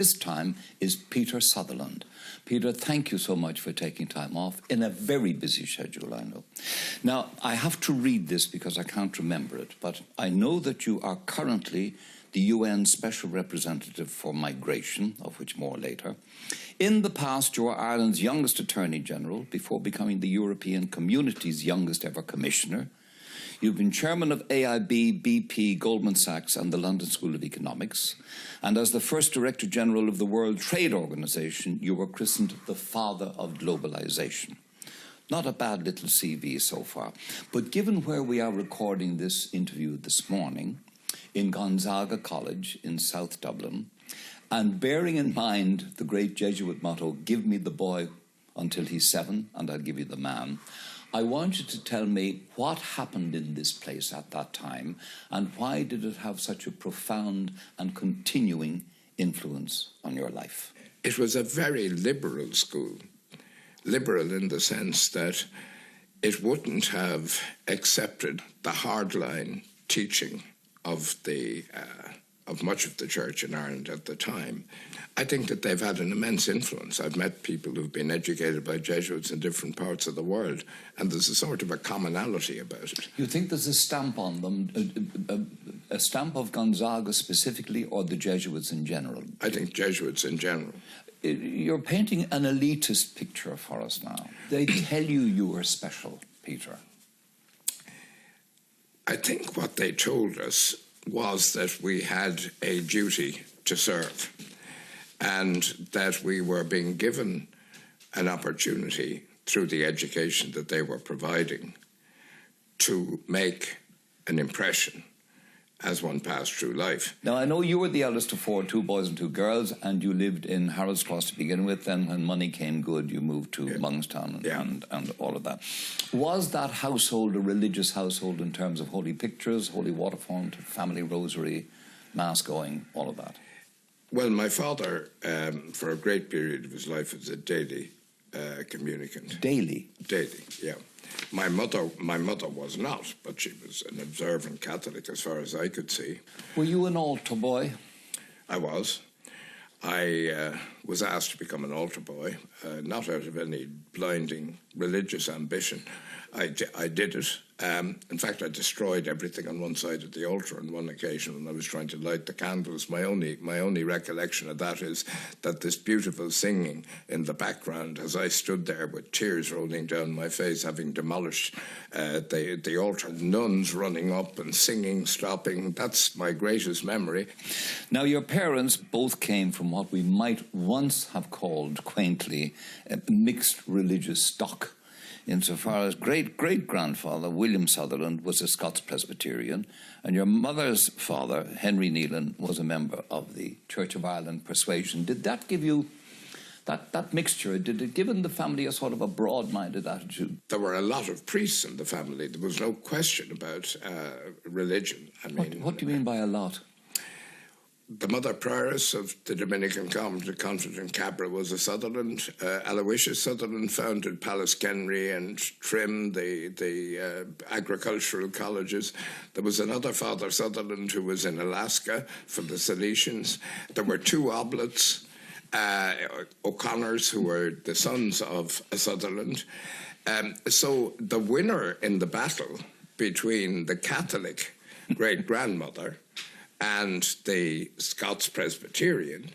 This time is Peter Sutherland. Peter, thank you so much for taking time off in a very busy schedule, I know. Now, I have to read this because I can't remember it, but I know that you are currently the UN Special Representative for Migration, of which more later. In the past, you were Ireland's youngest Attorney General before becoming the European Community's youngest ever Commissioner. You've been chairman of AIB, BP, Goldman Sachs and the London School of Economics. And as the first Director General of the World Trade Organization, you were christened the father of globalization. Not a bad little CV so far. But given where we are recording this interview this morning, in Gonzaga College in South Dublin, and bearing in mind the great Jesuit motto, give me the boy until he's 7 and I'll give you the man, I want you to tell me what happened in this place at that time and why did it have such a profound and continuing influence on your life? It was a very liberal school. Liberal in the sense that it wouldn't have accepted the hardline teaching of much of the church in Ireland at the time. I think that they've had an immense influence. I've met people who've been educated by Jesuits in different parts of the world, and there's a sort of a commonality about it. You think there's a stamp on them, a stamp of Gonzaga specifically, or the Jesuits in general? I think Jesuits in general. You're painting an elitist picture for us now. They tell you were special, Peter. I think what they told us was that we had a duty to serve and that we were being given an opportunity through the education that they were providing to make an impression as one passed through life. Now, I know you were the eldest of 4, 2 boys and 2 girls, and you lived in Harold's Cross to begin with. Then when money came good, you moved to Mungstown and all of that. Was that household a religious household in terms of holy pictures, holy water font, family rosary, mass going, all of that? Well, my father, for a great period of his life, was a daily communicant. Daily? Daily, yeah. My mother was not, but she was an observant Catholic as far as I could see. Were you an altar boy? I was. I was asked to become an altar boy, not out of any blinding religious ambition. I did it. In fact, I destroyed everything on one side of the altar on one occasion when I was trying to light the candles. My only recollection of that is that this beautiful singing in the background as I stood there with tears rolling down my face, having demolished the altar, nuns running up and singing, stopping. That's my greatest memory. Now, your parents both came from what we might once have called, quaintly, mixed religious stock. Insofar as great-great-grandfather William Sutherland was a Scots Presbyterian, and your mother's father, Henry Neelan, was a member of the Church of Ireland persuasion. Did that give you, that mixture, did it give in the family a sort of a broad-minded attitude? There were a lot of priests in the family. There was no question about religion. I mean, what do you mean by a lot? The mother prioress of the Dominican convent in Cabra was a Sutherland. Aloysius Sutherland founded Pallaskenry and Trim, the agricultural colleges. There was another Father Sutherland who was in Alaska for the Salesians. There were 2 oblates, O'Connors, who were the sons of a Sutherland. So the winner in the battle between the Catholic great-grandmother and the Scots Presbyterian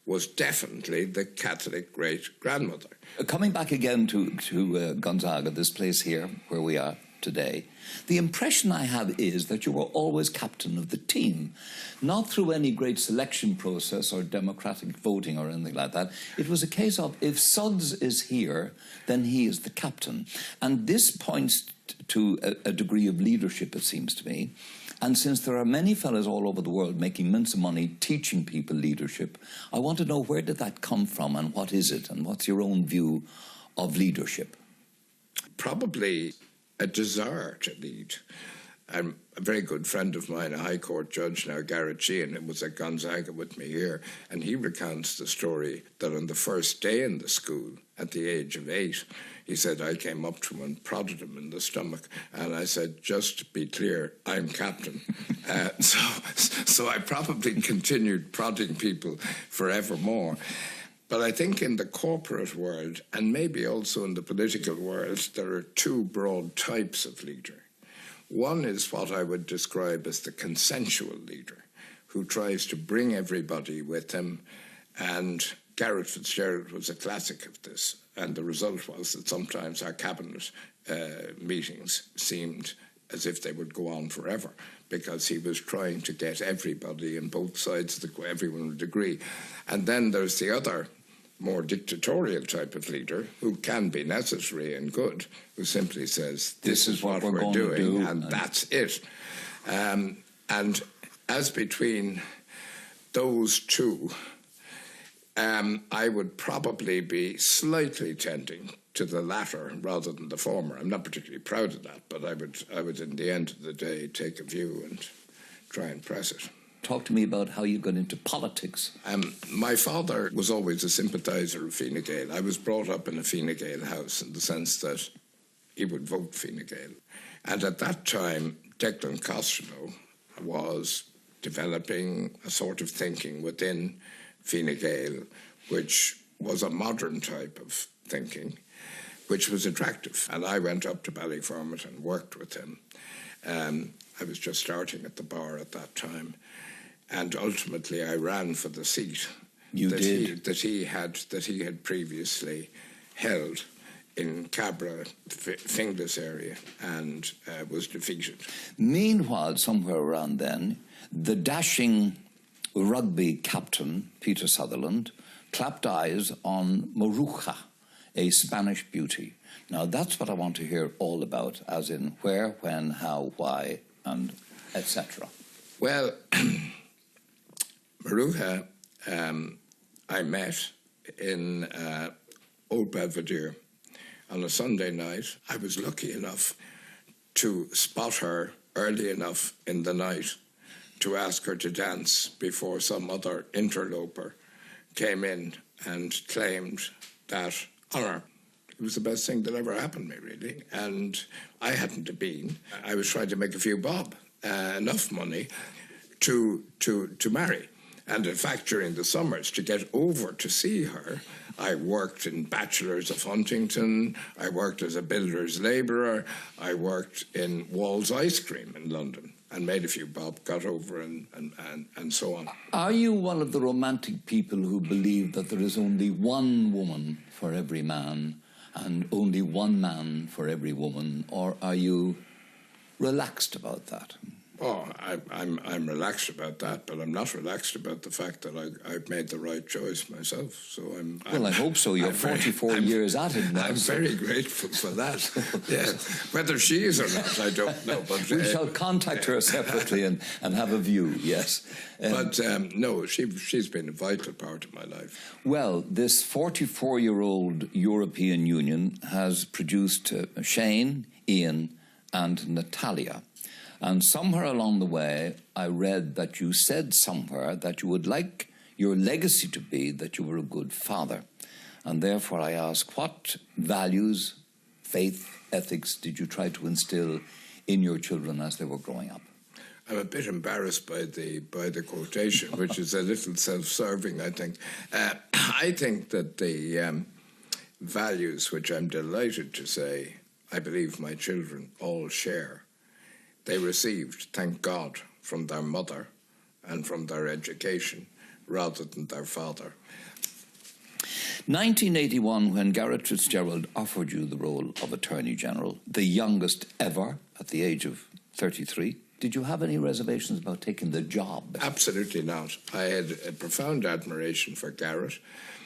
was definitely the Catholic great-grandmother. Coming back again to Gonzaga, this place here where we are today, the impression I have is that you were always captain of the team, not through any great selection process or democratic voting or anything like that. It was a case of, if Suds is here, then he is the captain. And this points to a degree of leadership, it seems to me. And since there are many fellows all over the world making mince of money teaching people leadership, I want to know, where did that come from and what is it and what's your own view of leadership? Probably a desire to lead. And a very good friend of mine, a High Court judge now, Garrett Sheehan, was at Gonzaga with me here, and he recounts the story that on the first day in the school, at the age of 8, he said, I came up to him and prodded him in the stomach, and I said, just to be clear, I'm captain. So I probably continued prodding people forevermore. But I think in the corporate world, and maybe also in the political world, there are two broad types of leader. One is what I would describe as the consensual leader, who tries to bring everybody with him, and Garrett Fitzgerald was a classic of this, and the result was that sometimes our cabinet meetings seemed as if they would go on forever, because he was trying to get everybody on both sides of everyone would agree. And then there's the other more dictatorial type of leader who can be necessary and good, who simply says, this is what we're doing, and that's it. And as between those two, I would probably be slightly tending to the latter rather than the former. I'm not particularly proud of that, but I would in the end of the day, take a view and try and press it. Talk to me about how you got into politics. My father was always a sympathiser of Fine Gael. I was brought up in a Fine Gael house in the sense that he would vote Fine Gael. And at that time, Declan Costello was developing a sort of thinking within Fine Gael, which was a modern type of thinking, which was attractive. And I went up to Ballyfermot and worked with him. I was just starting at the bar at that time. And ultimately, I ran for the seat that he had previously held in Cabra, Finglas area, and was defeated. Meanwhile, somewhere around then, the dashing rugby captain, Peter Sutherland, clapped eyes on Maruja, a Spanish beauty. Now, that's what I want to hear all about, as in where, when, how, why, and etc. Well, Maruja, I met in Old Belvedere on a Sunday night. I was lucky enough to spot her early enough in the night to ask her to dance before some other interloper came in and claimed that honour. It was the best thing that ever happened to me, really. And I hadn't been. I was trying to make a few bob, enough money to marry. And in fact, during the summers, to get over to see her, I worked in Bachelors of Huntington, I worked as a builder's labourer, I worked in Wall's Ice Cream in London and made a few bob, got over and so on. Are you one of the romantic people who believe that there is only one woman for every man and only one man for every woman, or are you relaxed about that? Oh, I'm relaxed about that, but I'm not relaxed about the fact that I've made the right choice myself. So I hope so. You're 44 years at it now. I'm very grateful for that. Yeah, whether she is or not, I don't know. But we shall contact her separately and have a view. Yes, but no, she's been a vital part of my life. Well, this 44-year-old European Union has produced Shane, Ian, and Natalia. And somewhere along the way, I read that you said somewhere that you would like your legacy to be that you were a good father. And therefore I ask, what values, faith, ethics did you try to instill in your children as they were growing up? I'm a bit embarrassed by the quotation, which is a little self-serving, I think. I think that the values, which I'm delighted to say, I believe my children all share, they received, thank God, from their mother and from their education rather than their father. 1981, when Garrett Fitzgerald offered you the role of Attorney General, the youngest ever at the age of 33, did you have any reservations about taking the job? Absolutely not. I had a profound admiration for Garrett.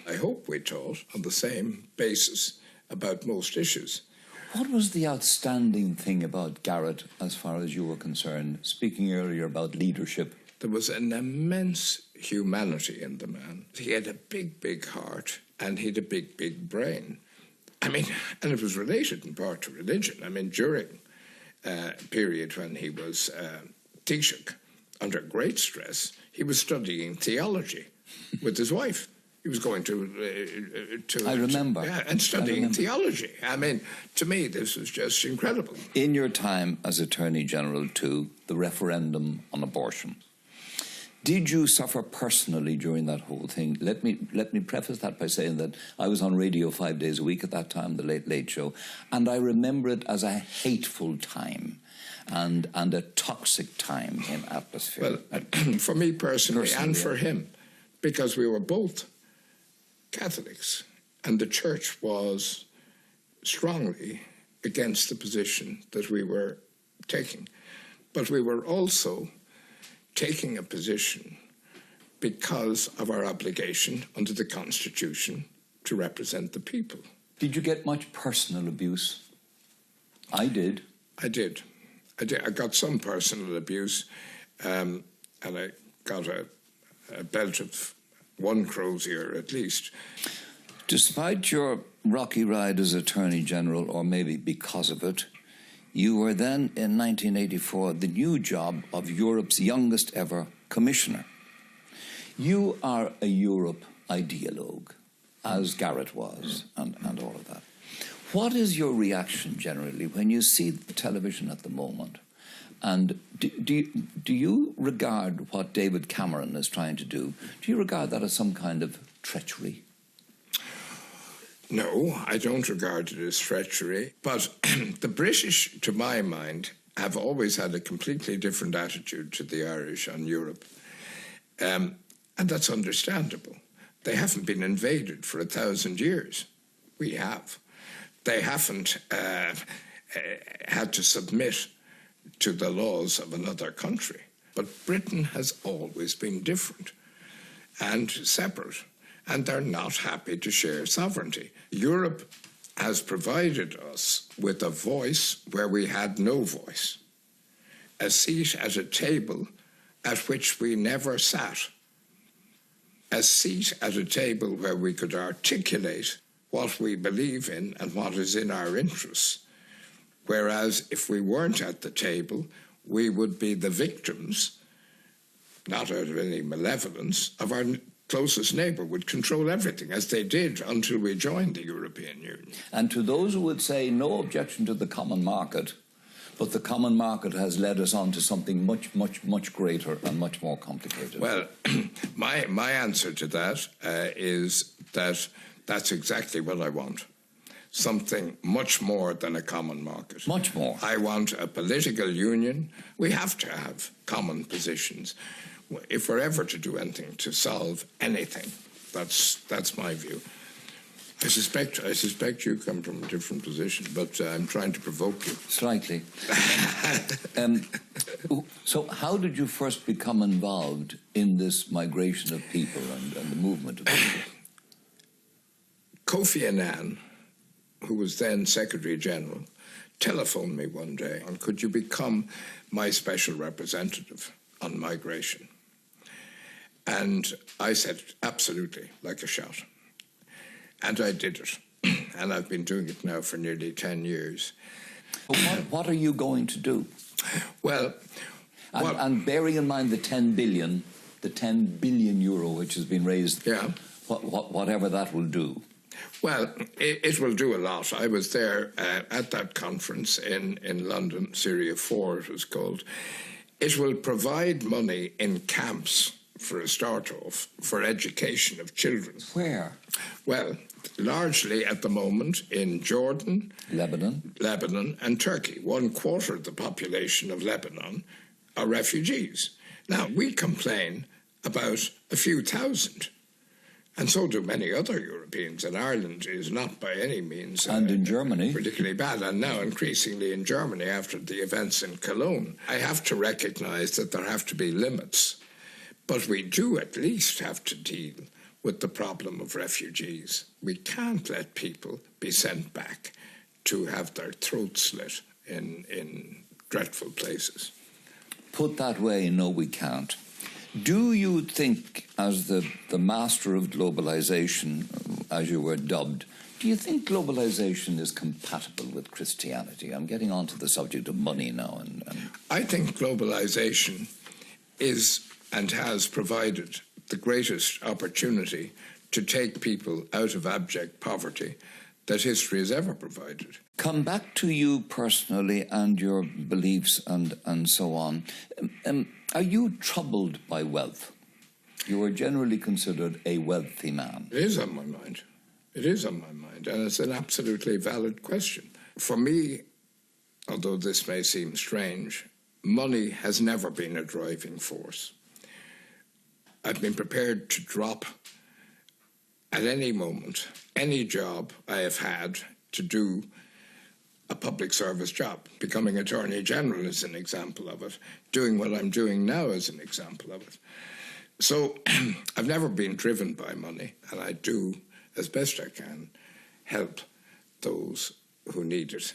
I hope we taught on the same basis about most issues. What was the outstanding thing about Garrett as far as you were concerned? Speaking earlier about leadership. There was an immense humanity in the man. He had a big, big heart and he had a big, big brain. I mean, and it was related in part to religion. I mean, during period when he was Taoiseach, under great stress, he was studying theology with his wife. He was going to I remember. and studying theology. I mean, to me, this was just incredible. In your time as Attorney General too, the referendum on abortion, did you suffer personally during that whole thing? Let me preface that by saying that I was on radio 5 days a week at that time, the Late Late Show, and I remember it as a hateful time and a toxic time in atmosphere. Well, for me personally and for him, because we were both Catholics, and the Church was strongly against the position that we were taking. But we were also taking a position because of our obligation under the Constitution to represent the people. Did you get much personal abuse? I did. I did. I got some personal abuse, and I got a belt of one crozier at least. Despite your rocky ride as Attorney General, or maybe because of it, you were then, in 1984, the new job of Europe's youngest ever commissioner. You are a Europe ideologue, as Garrett was, and all of that. What is your reaction generally when you see the television at the moment? And do you regard what David Cameron is trying to do, do you regard that as some kind of treachery? No, I don't regard it as treachery. But the British, to my mind, have always had a completely different attitude to the Irish on Europe. And that's understandable. They haven't been invaded for 1,000 years. We have. They haven't had to submit to the laws of another country. But Britain has always been different and separate, and they're not happy to share sovereignty. Europe has provided us with a voice where we had no voice, a seat at a table at which we never sat, a seat at a table where we could articulate what we believe in and what is in our interests. Whereas if we weren't at the table, we would be the victims, not out of any malevolence, of our closest neighbour, would control everything, as they did until we joined the European Union. And to those who would say no objection to the common market, but the common market has led us on to something much, much, much greater and much more complicated. Well, my answer to that is that that's exactly what I want. Something much more than a common market. Much more. I want a political union. We have to have common positions. If we're ever to do anything to solve anything, that's my view. I suspect you come from a different position, but I'm trying to provoke you. Slightly. So how did you first become involved in this migration of people and the movement of people? Kofi Annan, who was then Secretary General, telephoned me one day, and could you become my special representative on migration? And I said, absolutely, like a shot. And I did it. And I've been doing it now for nearly 10 years. What are you going to do? Well... And bearing in mind the 10 billion euro which has been raised, yeah. Whatever that will do. Well, it will do a lot. I was there at that conference in London, Syria 4 it was called. It will provide money in camps, for a start-off, for education of children. Where? Well, largely at the moment in Jordan, Lebanon and Turkey. 1/4 of the population of Lebanon are refugees. Now, we complain about a few thousand, and so do many other Europeans, and Ireland is not by any means... and in Germany. ...particularly bad, and now increasingly in Germany after the events in Cologne. I have to recognise that there have to be limits, but we do at least have to deal with the problem of refugees. We can't let people be sent back to have their throats slit in dreadful places. Put that way, no, we can't. Do you think, as the master of globalisation, as you were dubbed, do you think globalisation is compatible with Christianity? I'm getting on to the subject of money now. I think globalisation is and has provided the greatest opportunity to take people out of abject poverty that history has ever provided. Come back to you personally and your beliefs and so on. Are you troubled by wealth? You are generally considered a wealthy man. It is on my mind. It is on my mind, and it's an absolutely valid question. For me, although this may seem strange, money has never been a driving force. I've been prepared to drop at any moment any job I have had to do a public service job. Becoming Attorney General is an example of it. Doing what I'm doing now is an example of it. So I've never been driven by money, and I do, as best I can, help those who need it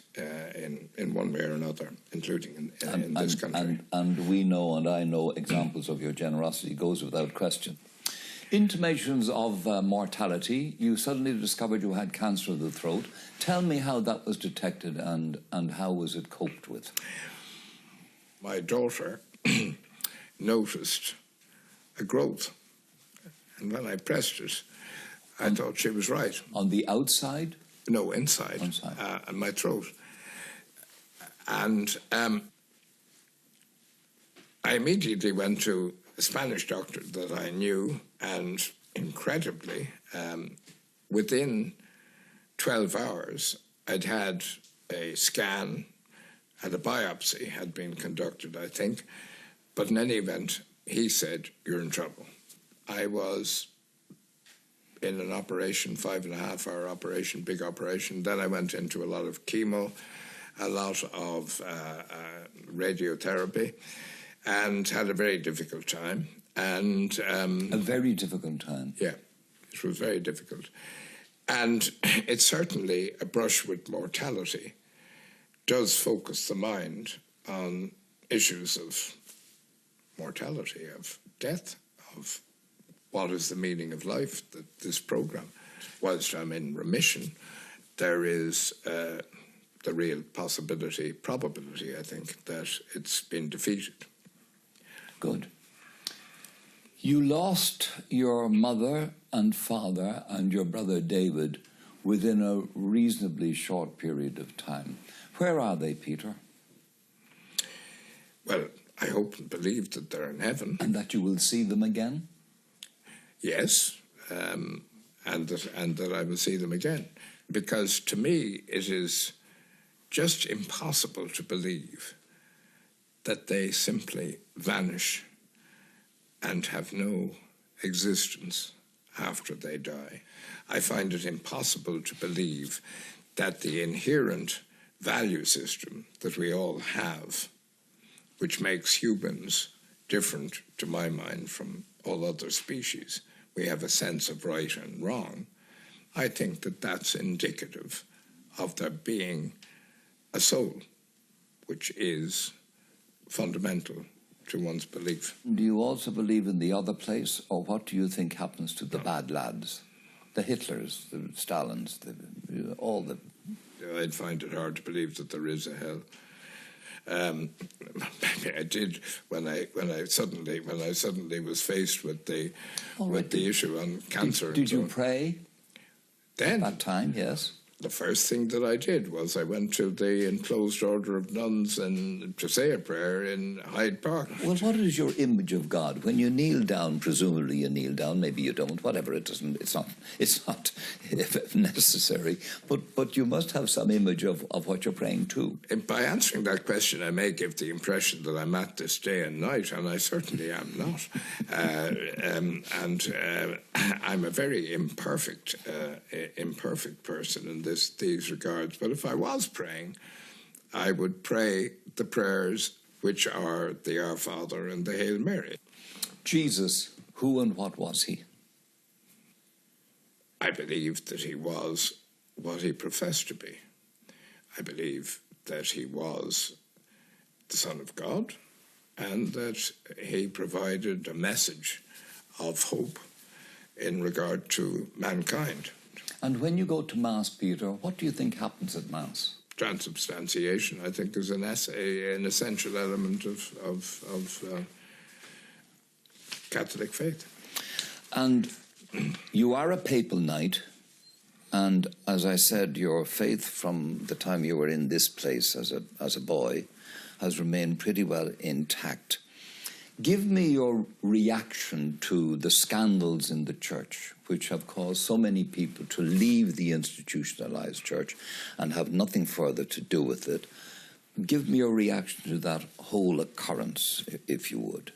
in one way or another, including in this country. And we know, and I know, examples of your generosity goes without question. Intimations of mortality. You suddenly discovered you had cancer of the throat. Tell me how that was detected and how was it coped with? My daughter noticed a growth, and when I pressed it, I thought she was right. On the outside? No, inside. On my throat. And I immediately went to a Spanish doctor that I knew, and incredibly, within 12 hours, I'd had a scan and a biopsy had been conducted, I think. But in any event, he said, "You're in trouble." I was in an operation, 5.5-hour operation, big operation. Then I went into a lot of chemo, a lot of radiotherapy, and had a very difficult time. And a very difficult time. Yeah, it was very difficult. And it's certainly a brush with mortality does focus the mind on issues of mortality, of death, of what is the meaning of life, this program. Whilst I'm in remission, there is the real probability, I think, that it's been defeated. Good. You lost your mother and father and your brother David within a reasonably short period of time. Where are they, Peter? Well, I hope and believe that they're in heaven. And that you will see them again? Yes, and that I will see them again. Because to me, it is just impossible to believe that they simply vanish and have no existence after they die. I find it impossible to believe that the inherent value system that we all have, which makes humans different, to my mind, from all other species, we have a sense of right and wrong. I think that that's indicative of there being a soul, which is fundamental to one's belief. Do you also believe in the other place, or what do you think happens to the bad lads, the Hitlers, the Stalins, all the... I'd find it hard to believe that there is a hell. I did when I suddenly was faced with the issue on cancer. Did you pray? Then at that time, yes. The first thing that I did was I went to the enclosed order of nuns and to say a prayer in Hyde Park. Well, what is your image of God? When you kneel down, presumably you kneel down, maybe you don't, whatever, it's not necessary, but you must have some image of what you're praying to. And by answering that question, I may give the impression that I'm at this day and night, and I certainly am not. I'm a very imperfect person in these regards. But if I was praying, I would pray the prayers which are the Our Father and the Hail Mary. Jesus, who and what was he? I believe that he was what he professed to be. I believe that he was the Son of God. and that he provided a message of hope in regard to mankind. And when you go to Mass, Peter, what do you think happens at Mass? Transubstantiation, I think, is an essential element of Catholic faith. And you are a papal knight, and as I said, your faith from the time you were in this place as a boy has remained pretty well intact. Give me your reaction to the scandals in the church, which have caused so many people to leave the institutionalized church and have nothing further to do with it. Give me your reaction to that whole occurrence, if you would.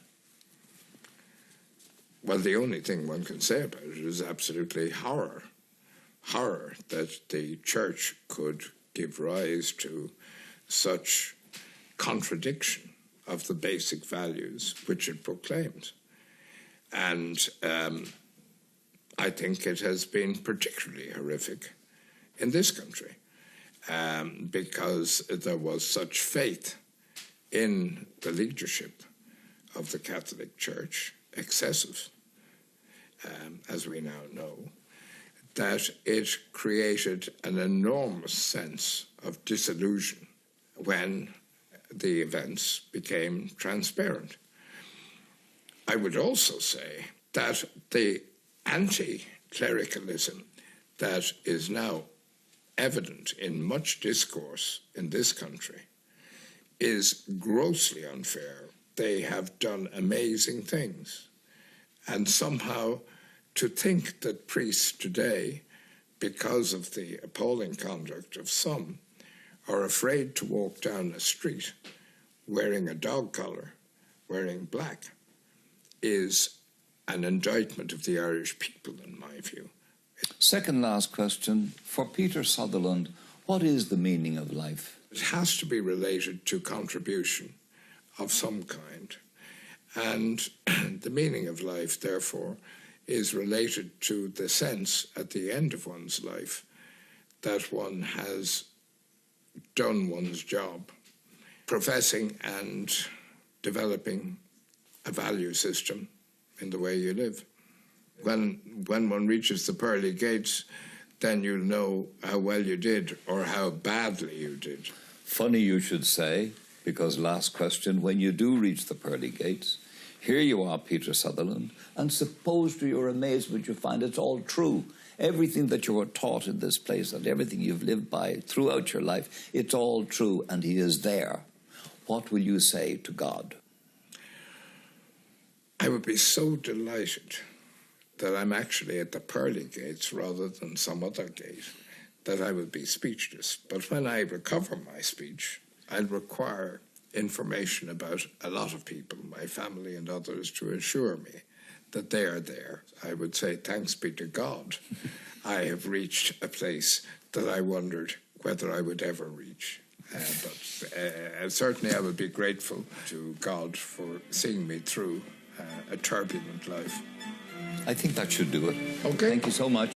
Well, the only thing one can say about it is absolutely horror. Horror that the church could give rise to such contradiction of the basic values which it proclaims. And I think it has been particularly horrific in this country because there was such faith in the leadership of the Catholic Church, excessive, as we now know, that it created an enormous sense of disillusion when the events became transparent. I would also say that the anti-clericalism that is now evident in much discourse in this country is grossly unfair. They have done amazing things. And somehow to think that priests today, because of the appalling conduct of some, are afraid to walk down a street wearing a dog collar, wearing black, is an indictment of the Irish people, in my view. Second last question. For Peter Sutherland, what is the meaning of life? It has to be related to contribution of some kind. And the meaning of life, therefore, is related to the sense at the end of one's life that one has done one's job, professing and developing a value system in the way you live. When one reaches the pearly gates, then you'll know how well you did or how badly you did. Funny you should say, because last question, when you do reach the pearly gates, here you are, Peter Sutherland, and suppose to your amazement you find it's all true. Everything that you were taught in this place and everything you've lived by throughout your life, it's all true, and he is there. What will you say to God? I would be so delighted that I'm actually at the pearly gates rather than some other gate, that I would be speechless. But when I recover my speech, I'll require information about a lot of people, my family and others, to assure me that they are there. I would say, thanks be to God, I have reached a place that I wondered whether I would ever reach. But certainly I would be grateful to God for seeing me through a turbulent life. I think that should do it. Okay. Thank you so much.